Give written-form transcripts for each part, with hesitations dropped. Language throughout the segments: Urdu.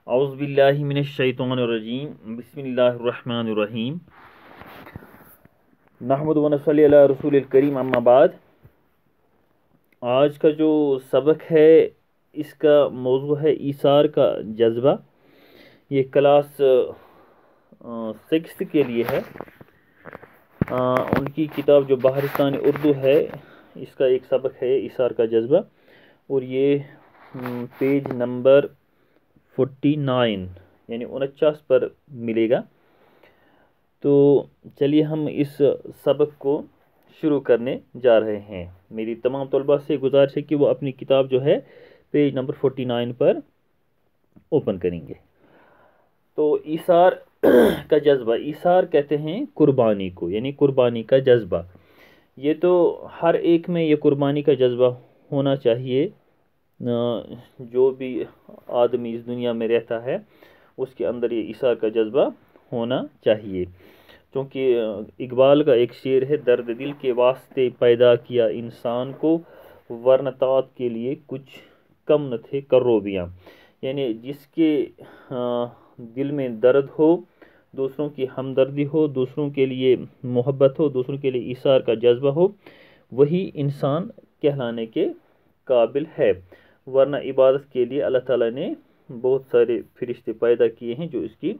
اعوذ باللہ من الشیطان الرجیم بسم اللہ الرحمن الرحیم نحمد و نصلی علی رسول الکریم اما بعد۔ آج کا جو سبق ہے اس کا موضوع ہے ایثار کا جذبہ۔ یہ کلاس 6 کے لیے ہے۔ ان کی کتاب جو بہارستان اردو ہے اس کا ایک سبق ہے ایثار کا جذبہ، اور یہ پیج نمبر 49 یعنی 49 پر ملے گا۔ تو چلیے ہم اس سبق کو شروع کرنے جا رہے ہیں۔ میری تمام طلباء سے گزارش ہے کہ وہ اپنی کتاب جو ہے پیج نمبر 49 پر اوپن کریں گے۔ تو ایثار کا جذبہ، ایثار کہتے ہیں قربانی کو، یعنی قربانی کا جذبہ۔ یہ تو ہر ایک میں یہ قربانی کا جذبہ ہونا چاہیے۔ جو بھی آدمی اس دنیا میں رہتا ہے اس کے اندر یہ ایثار کا جذبہ ہونا چاہیے، کیونکہ اقبال کا ایک شعر ہے، درد دل کے واسطے پیدا کیا انسان کو، ورنہ طاعت کے لیے کچھ کم نہ تھے کروبیاں۔ یعنی جس کے دل میں درد ہو، دوسروں کی ہمدردی ہو، دوسروں کے لیے محبت ہو، دوسروں کے لیے ایثار کا جذبہ ہو، وہی انسان کہلانے کے قابل ہے۔ ورنہ عبادت کے لیے اللہ تعالیٰ نے بہت سارے فرشتے پیدا کیے ہیں جو اس کی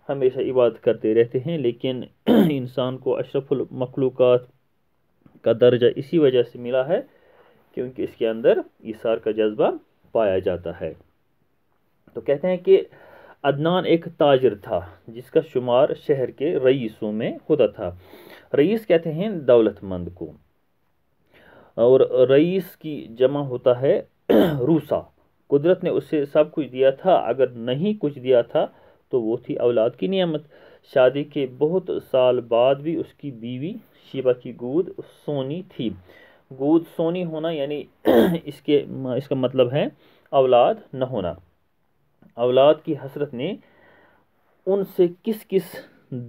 ہمیشہ عبادت کرتے رہتے ہیں، لیکن انسان کو اشرف المخلوقات کا درجہ اسی وجہ سے ملا ہے کیونکہ اس کے اندر ایثار کا جذبہ پایا جاتا ہے۔ تو کہتے ہیں کہ عدنان ایک تاجر تھا جس کا شمار شہر کے رئیسوں میں ہوتا تھا۔ رئیس کہتے ہیں دولت مند کو، اور رئیس کی جمع ہوتا ہے روسا۔ قدرت نے اسے سب کچھ دیا تھا، اگر نہیں کچھ دیا تھا تو وہ تھی اولاد کی نعمت۔ شادی کے بہت سال بعد بھی اس کی بیوی شیبہ کی گود سونی تھی۔ گود سونی ہونا یعنی اس کا مطلب ہے اولاد نہ ہونا۔ اولاد کی حسرت نے ان سے کس کس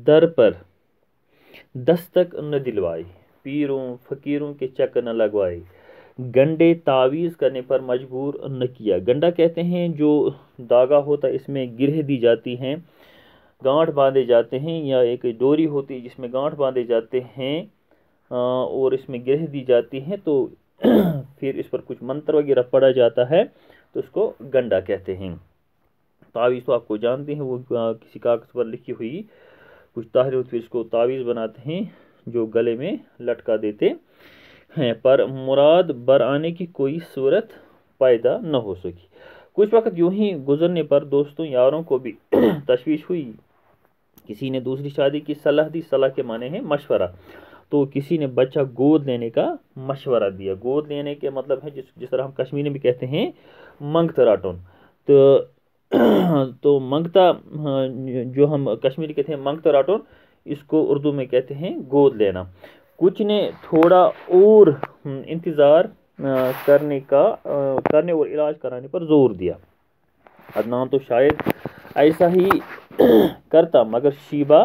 در پر دستک نہ دلوائی، پیروں فقیروں کے چکر نہ لگوائے، گنڈے تعویذ کرنے پر مجبور نہ کیا۔ گنڈا کہتے ہیں جو داغا ہوتا ہے، اس میں گرہ دی جاتی ہیں، گانٹھ باندھے جاتے ہیں، یا ایک ڈوری ہوتی ہے جس میں گانٹھ باندھے جاتے ہیں اور اس میں گرہ دی جاتی ہیں، تو پھر اس پر کچھ منتر وغیرہ پڑھا جاتا ہے تو اس کو گنڈا کہتے ہیں۔ تعویذ تو آپ کو جانتے ہیں، وہ کسی کاغذ پر لکھی ہوئی کچھ تحریر ہوتی ہے، اس کو تعویذ بناتے ہیں جو گلے میں لٹکا دیتے ہیں، پر مراد بر آنے کی کوئی صورت پیدا نہ ہو سکی۔ کچھ وقت یوں ہی گزرنے پر دوستوں یاروں کو بھی تشویش ہوئی۔ کسی نے دوسری شادی کی صلاح دی، صلاح کے معنی ہے مشورہ۔ تو کسی نے بچہ گود لینے کا مشورہ دیا۔ گود لینے کے مطلب ہے جس طرح ہم کشمیری میں کہتے ہیں منگتا راٹون۔ تو منگتا جو ہم کشمیری کہتے ہیں منگتا راٹون، اس کو اردو میں کہتے ہیں گود لینا۔ کچھ نے تھوڑا اور انتظار کرنے اور علاج کرانے پر زور دیا۔ عدنان تو شاید ایسا ہی کرتا، مگر شیبہ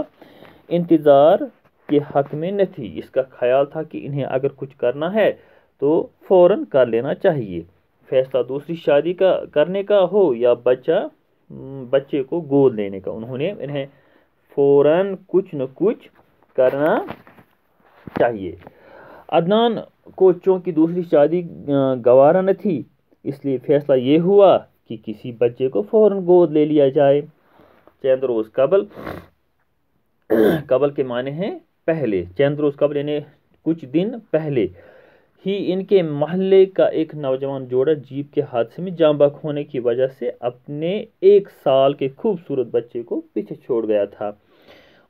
انتظار کے حق میں نہ تھی۔ اس کا خیال تھا کہ انہیں اگر کچھ کرنا ہے تو فوراً کر لینا چاہیے، فیصلہ دوسری شادی کا کرنے کا ہو یا بچے کو گود لینے کا، انہیں فوراً کچھ نہ کچھ کرنا چاہیے۔ عدنان کو چونکہ دوسری شادی گوارا نہ تھی، اس لیے فیصلہ یہ ہوا کہ کسی بچے کو فوراً گود لے لیا جائے۔ چند روز قبل کے معنی ہیں پہلے، چند روز قبل یعنی کچھ دن پہلے ہی ان کے محلے کا ایک نوجوان جوڑا جیپ کے حادثے میں جاں بحق ہونے کی وجہ سے اپنے 1 سال کے خوبصورت بچے کو پیچھے چھوڑ گیا تھا۔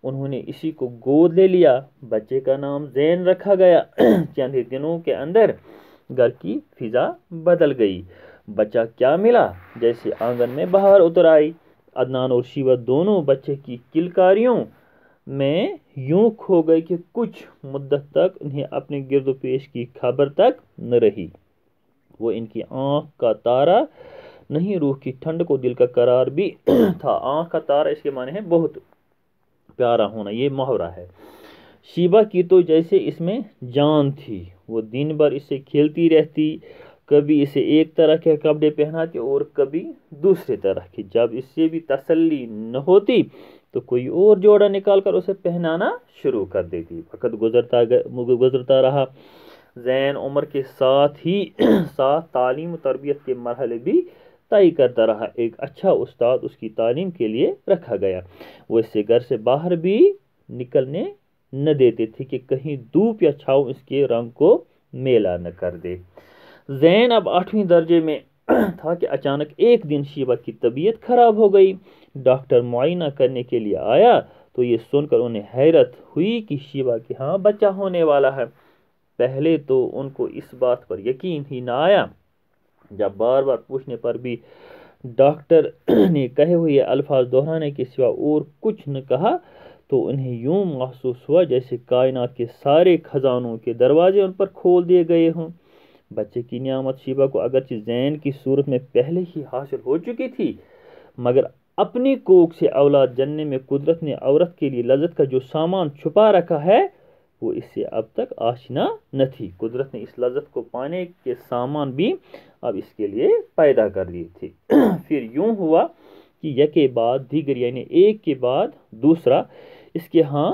انہوں نے اسی کو گود لے لیا۔ بچے کا نام زین رکھا گیا۔ چند ہی دنوں کے اندر گھر کی فضا بدل گئی۔ بچہ کیا ملا، جیسے آنگن میں بہار اتر آئی۔ عدنان اور شیبہ دونوں بچے کی کلکاریوں میں یوں کھو گئے کہ کچھ مدت تک انہیں اپنے گرد و پیش کی خبر تک نہ رہی۔ وہ ان کی آنکھ کا تارا نہیں، روح کی ٹھنڈ کو دل کا قرار بھی تھا۔ آنکھ کا تارا اس کے معنی ہے بہت پیارا ہونا، یہ محاورہ ہے۔ شیبہ کی تو جیسے اس میں جان تھی، وہ دن بھر اس سے کھیلتی رہتی، کبھی اسے ایک طرح کے کپڑے پہناتی اور کبھی دوسرے طرح کے. جب اس سے بھی تسلی نہ ہوتی تو کوئی اور جوڑا نکال کر اسے پہنانا شروع کر دیتی. وقت گزرتا رہا. زین عمر کے ساتھ ہی ساتھ تعلیم و تربیت کے مرحلے بھی طے کرتا رہا. ایک اچھا استاد اس کی تعلیم کے لیے رکھا گیا. وہ اسے گھر سے باہر بھی نکلنے نہ دیتے تھے کہ کہیں دھوپ یا چھاؤں اس کے رنگ کو میلا نہ کر دے. زین اب 8ویں درجے میں تھا کہ اچانک ایک دن شیبہ کی طبیعت خراب ہو گئی. ڈاکٹر معائنہ کرنے کے لیے آیا تو یہ سن کر انہیں حیرت ہوئی کہ شیبہ کے ہاں بچہ ہونے والا ہے. پہلے تو ان کو اس بات پر یقین ہی نہ آیا. جب بار بار پوچھنے پر بھی ڈاکٹر نے کہے ہوئے الفاظ دہرانے کے سوا اور کچھ نہ کہا تو انہیں یوں محسوس ہوا جیسے کائنات کے سارے خزانوں کے دروازے ان پر کھول دیے گئے ہوں. بچے کی نعمت شیبہ کو اگرچہ زین کی صورت میں پہلے ہی حاصل ہو چکی تھی، مگر اپنی کوکھ سے اولاد جننے میں قدرت نے عورت کے لیے لذت کا جو سامان چھپا رکھا ہے وہ اس سے اب تک آشنا نہ تھی. قدرت نے اس لذت کو پانے کے سامان بھی اب اس کے لیے پیدا کر لیے تھے. پھر یوں ہوا کہ یک کے بعد دیگر یعنی ایک کے بعد دوسرا اس کے ہاں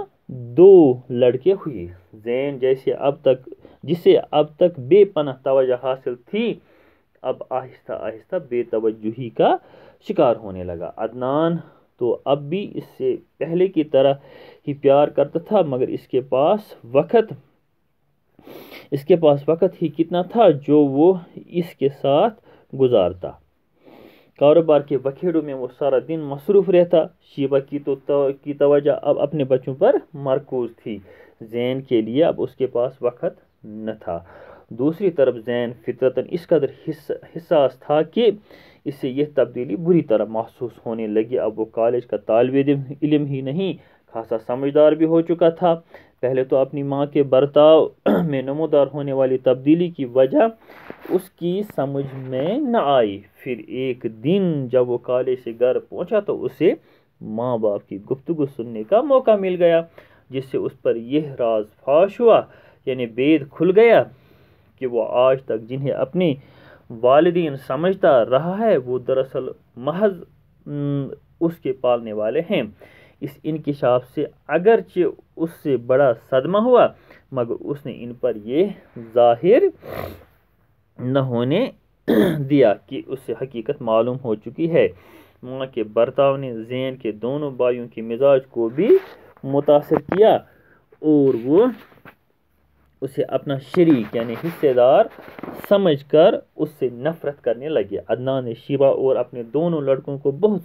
2 لڑکے ہوئے. زین جسے اب تک بے پناہ توجہ حاصل تھی اب آہستہ آہستہ بے توجہی کا شکار ہونے لگا. عدنان تو اب بھی اس سے پہلے کی طرح ہی پیار کرتا تھا، مگر اس کے پاس وقت ہی کتنا تھا جو وہ اس کے ساتھ گزارتا. کاروبار کے بکھیڑوں میں وہ سارا دن مصروف رہتا. شیبہ کی توجہ اب اپنے بچوں پر مرکوز تھی. زین کے لیے اب اس کے پاس وقت نہ تھا. دوسری طرف زین فطرتاً اس قدر حساس تھا کہ اس سے یہ تبدیلی بری طرح محسوس ہونے لگی. اب وہ کالج کا طالب علم ہی نہیں خاصا سمجھدار بھی ہو چکا تھا. پہلے تو اپنی ماں کے برتاؤ میں نمودار ہونے والی تبدیلی کی وجہ اس کی سمجھ میں نہ آئی. پھر ایک دن جب وہ کالج سے گھر پہنچا تو اسے ماں باپ کی گفتگو سننے کا موقع مل گیا، جس سے اس پر یہ راز فاش ہوا یعنی بید کھل گیا کہ وہ آج تک جنہیں اپنے والدین سمجھتا رہا ہے وہ دراصل محض اس کے پالنے والے ہیں. اس انکشاف سے اگرچہ اس سے بڑا صدمہ ہوا مگر اس نے ان پر یہ ظاہر نہ ہونے دیا کہ اس سے حقیقت معلوم ہو چکی ہے. ماں کے برتاؤ نے زین کے دونوں بھائیوں کے مزاج کو بھی متاثر کیا اور وہ اسے اپنا شریک یعنی حصے دار سمجھ کر اس سے نفرت کرنے لگے. عدنان نے شیبہ اور اپنے دونوں لڑکوں کو بہت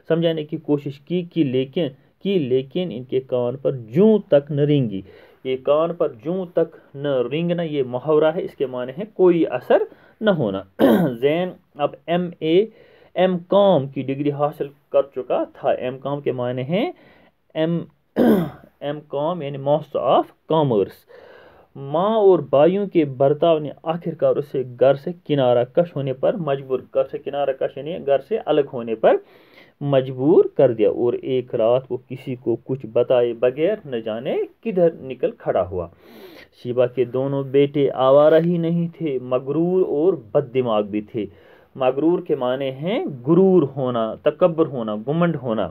سمجھانے کی کوشش کی لیکن ان کے کان پر جوں تک نہ رینگی. یہ کان پر جوں تک نہ رینگنا یہ محاورہ ہے، اس کے معنی ہے کوئی اثر نہ ہونا. زین اب ایم کام کی ڈگری حاصل کر چکا تھا. ایم کام کے معنی ہیں ایم کام یعنی ماسٹر آف کامرس. ماں اور بھائیوں کے برتاؤ نے آخرکار اسے گھر سے کنارہ کش یعنی گھر سے الگ ہونے پر مجبور کر دیا اور ایک رات وہ کسی کو کچھ بتائے بغیر نہ جانے کدھر نکل کھڑا ہوا. شیبہ کے دونوں بیٹے آوارہ ہی نہیں تھے، مغرور اور بد دماغ بھی تھے. مغرور کے معنی ہیں غرور ہونا، تکبر ہونا، گھمنڈ ہونا.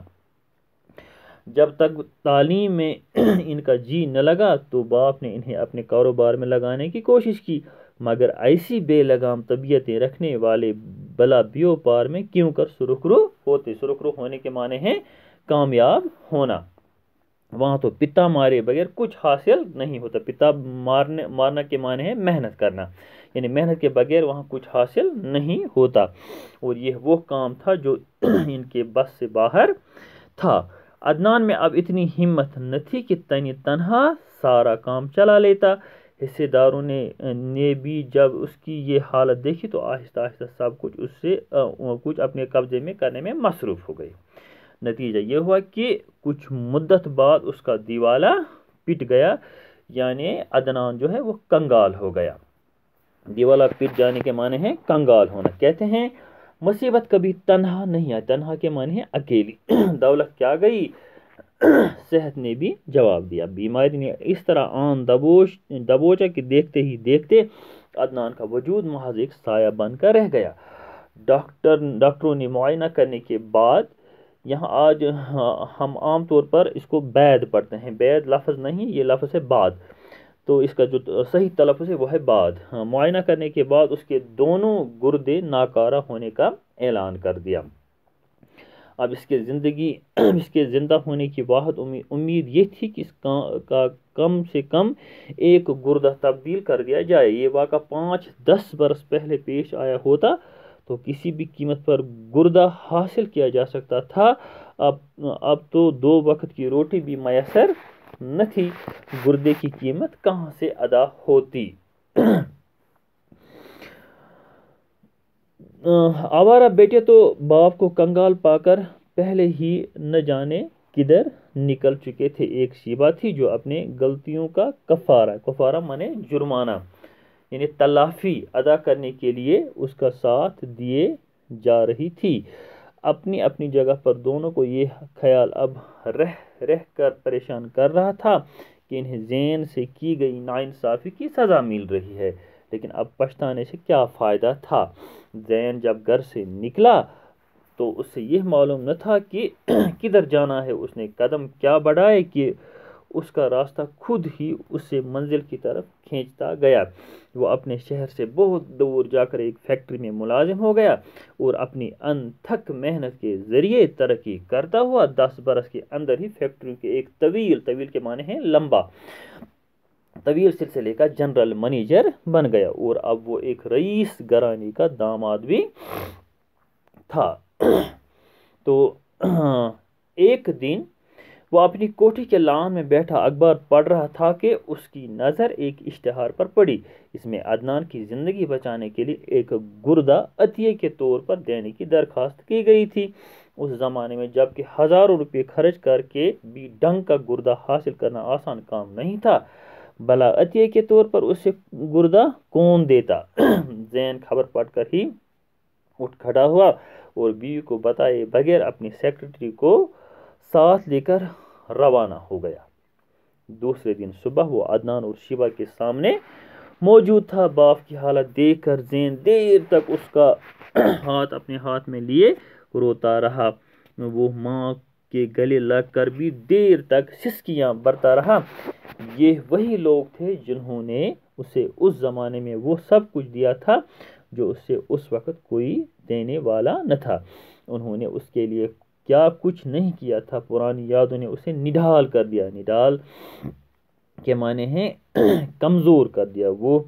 جب تک تعلیم میں ان کا جی نہ لگا تو باپ نے انہیں اپنے کاروبار میں لگانے کی کوشش کی، مگر ایسی بے لگام طبیعتیں رکھنے والے بلا بیوپار میں کیوں کر سرخرو ہوتے. سرخرو ہونے کے معنی ہیں کامیاب ہونا. وہاں تو پتا مارے بغیر کچھ حاصل نہیں ہوتا. پتا مارنا کے معنی ہے محنت کرنا، یعنی محنت کے بغیر وہاں کچھ حاصل نہیں ہوتا. اور یہ وہ کام تھا جو ان کے بس سے باہر تھا. عدنان میں اب اتنی ہمت نہ تھی کہ تنہا سارا کام چلا لیتا. حصے داروں نے بھی جب اس کی یہ حالت دیکھی تو آہستہ آہستہ سب کچھ اپنے قبضے میں کرنے میں مصروف ہو گئے. نتیجہ یہ ہوا کہ کچھ مدت بعد اس کا دیوالا پٹ گیا، یعنی عدنان جو ہے وہ کنگال ہو گیا. دیوالا پٹ جانے کے معنی ہے کنگال ہونا. کہتے ہیں مصیبت کبھی تنہا نہیں آئی. تنہا کے معنی ہے اکیلی. دولت کیا گئی، صحت نے بھی جواب دیا. بیماری نے اس طرح آن دبوچا کہ دیکھتے ہی دیکھتے عدنان کا وجود محض ایک سایہ بن کر رہ گیا۔ ڈاکٹروں نے معائنہ کرنے کے بعد، یہاں آج ہم عام طور پر اس کو بعد پڑھتے ہیں، بعد لفظ نہیں، یہ لفظ ہے بعد، تو اس کا جو صحیح تلفظ ہے وہ ہے بعد۔ معائنہ کرنے کے بعد اس کے دونوں گردے ناکارہ ہونے کا اعلان کر دیا۔ اب اس کے زندہ ہونے کی واحد امید یہ تھی کہ اس کا کم سے کم ایک گردہ تبدیل کر دیا جائے۔ یہ واقعہ 5-10 برس پہلے پیش آیا ہوتا تو کسی بھی قیمت پر گردہ حاصل کیا جا سکتا تھا۔ اب تو 2 وقت کی روٹی بھی میسر نہ تھی، گردے کی قیمت کہاں سے ادا ہوتی؟ آوارہ بیٹے تو باپ کو کنگال پا کر پہلے ہی نہ جانے کدھر نکل چکے تھے۔ ایک شیبہ تھی جو اپنے غلطیوں کا کفارہ مانے جرمانہ، یعنی تلافی ادا کرنے کے لیے اس کا ساتھ دیے جا رہی تھی۔ اپنی اپنی جگہ پر دونوں کو یہ خیال اب رہ کر پریشان کر رہا تھا کہ انہیں زین سے کی گئی ناانصافی کی سزا مل رہی ہے، لیکن اب پچھتانے سے کیا فائدہ تھا؟ زین جب گھر سے نکلا تو اس سے یہ معلوم نہ تھا کہ کدھر جانا ہے۔ اس نے قدم کیا بڑھائے کہ اس کا راستہ خود ہی اسے منزل کی طرف کھینچتا گیا۔ وہ اپنے شہر سے بہت دور جا کر ایک فیکٹری میں ملازم ہو گیا اور اپنی انتھک محنت کے ذریعے ترقی کرتا ہوا 10 برس کے اندر ہی فیکٹری کے ایک طویل کے معنی ہیں لمبا، طویل سلسلے کا جنرل منیجر بن گیا، اور اب وہ ایک رئیس گھرانے کا داماد بھی تھا۔ تو ایک دن وہ اپنی کوٹھی کے لان میں بیٹھا اخبار پڑھ رہا تھا کہ اس کی نظر ایک اشتہار پر پڑی۔ اس میں عدنان کی زندگی بچانے کے لیے ایک گردہ عطیے کے طور پر دینے کی درخواست کی گئی تھی۔ اس زمانے میں جب کہ ہزاروں روپے خرچ کر کے بھی ڈنگ کا گردہ حاصل کرنا آسان کام نہیں تھا، بھلا عطیے کے طور پر اسے گردہ کون دیتا؟ زین خبر پڑھ کر ہی اٹھ کھڑا ہوا اور بیوی کو بتائے بغیر اپنی سیکرٹری کو ساتھ لے کر روانہ ہو گیا۔ دوسرے دن صبح وہ عدنان اور شیبہ کے سامنے موجود تھا۔ باپ کی حالت دیکھ کر زین دیر تک اس کا ہاتھ اپنے ہاتھ میں لیے روتا رہا۔ وہ ماں کے گلے لگ کر بھی دیر تک سسکیاں برتا رہا۔ یہ وہی لوگ تھے جنہوں نے اسے اس زمانے میں وہ سب کچھ دیا تھا جو اسے اس وقت کوئی دینے والا نہ تھا۔ انہوں نے اس کے لیے کیا کچھ نہیں کیا تھا۔ پرانی یادوں نے اسے نڈھال کر دیا۔ نڈال کے معنی ہیں کمزور کر دیا۔ وہ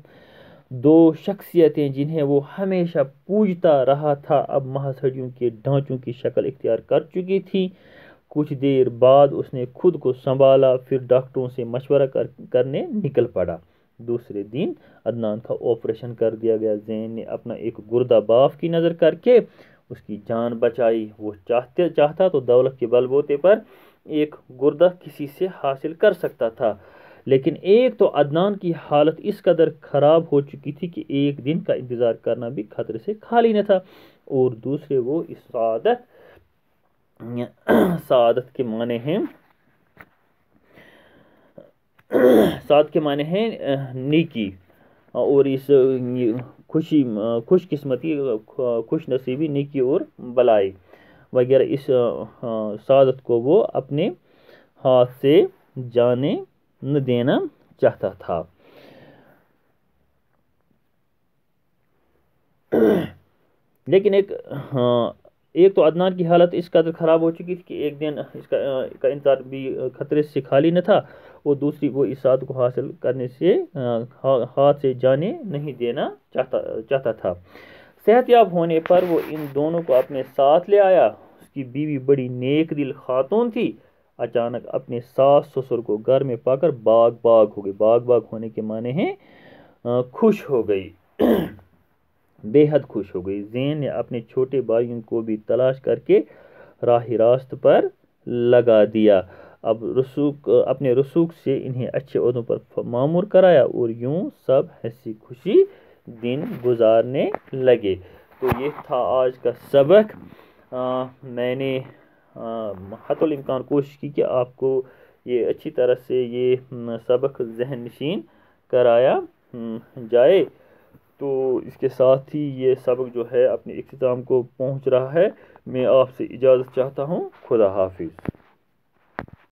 2 شخصیتیں جنہیں وہ ہمیشہ پوجتا رہا تھا اب محض ہڈیوں کے ڈھانچوں کی شکل اختیار کر چکی تھی۔ کچھ دیر بعد اس نے خود کو سنبھالا، پھر ڈاکٹروں سے مشورہ کرنے نکل پڑا۔ دوسرے دن عدنان کا آپریشن کر دیا گیا۔ زین نے اپنا ایک گردہ باپ کی نظر کر کے اس کی جان بچائی۔ وہ چاہتا تو دولت کے بل بوتے پر ایک گردہ کسی سے حاصل کر سکتا تھا، لیکن ایک تو عدنان کی حالت اس قدر خراب ہو چکی تھی کہ ایک دن کا انتظار کرنا بھی خطرے سے خالی نہ تھا، اور دوسرے وہ اس سعادت کے معنی ہیں نیکی، اور اس خوش قسمتی، خوش نصیبی، نیکی اور بلائی وغیرہ، اس سعادت کو وہ اپنے ہاتھ سے جانے نہ دینا چاہتا تھا۔ لیکن ایک تو عدنان کی حالت اس قدر خراب ہو چکی تھی کہ ایک دن اس کا انتظار بھی خطرے سے خالی نہ تھا، اور دوسری وہ اس سعادت کو حاصل کرنے سے ہاتھ سے جانے نہیں دینا چاہتا تھا۔ صحت یاب ہونے پر وہ ان دونوں کو اپنے ساتھ لے آیا۔ اس کی بیوی بڑی نیک دل خاتون تھی۔ اچانک اپنے ساس سسر کو گھر میں پا کر باغ ہو گئی۔ باغ ہونے کے معنی ہیں خوش ہو گئی، بے حد خوش ہو گئی۔ زین نے اپنے چھوٹے بھائیوں کو بھی تلاش کر کے راہ راست پر لگا دیا۔ اب اپنے رسوخ سے انہیں اچھے عہدوں پر مامور کرایا، اور یوں سب ہنسی خوشی دن گزارنے لگے۔ تو یہ تھا آج کا سبق۔ میں نے حتی الامکان کوشش کی کہ آپ کو یہ اچھی طرح سے یہ سبق ذہن نشین کرایا جائے۔ تو اس کے ساتھ ہی یہ سبق جو ہے اپنے اختتام کو پہنچ رہا ہے. میں آپ سے اجازت چاہتا ہوں. خدا حافظ.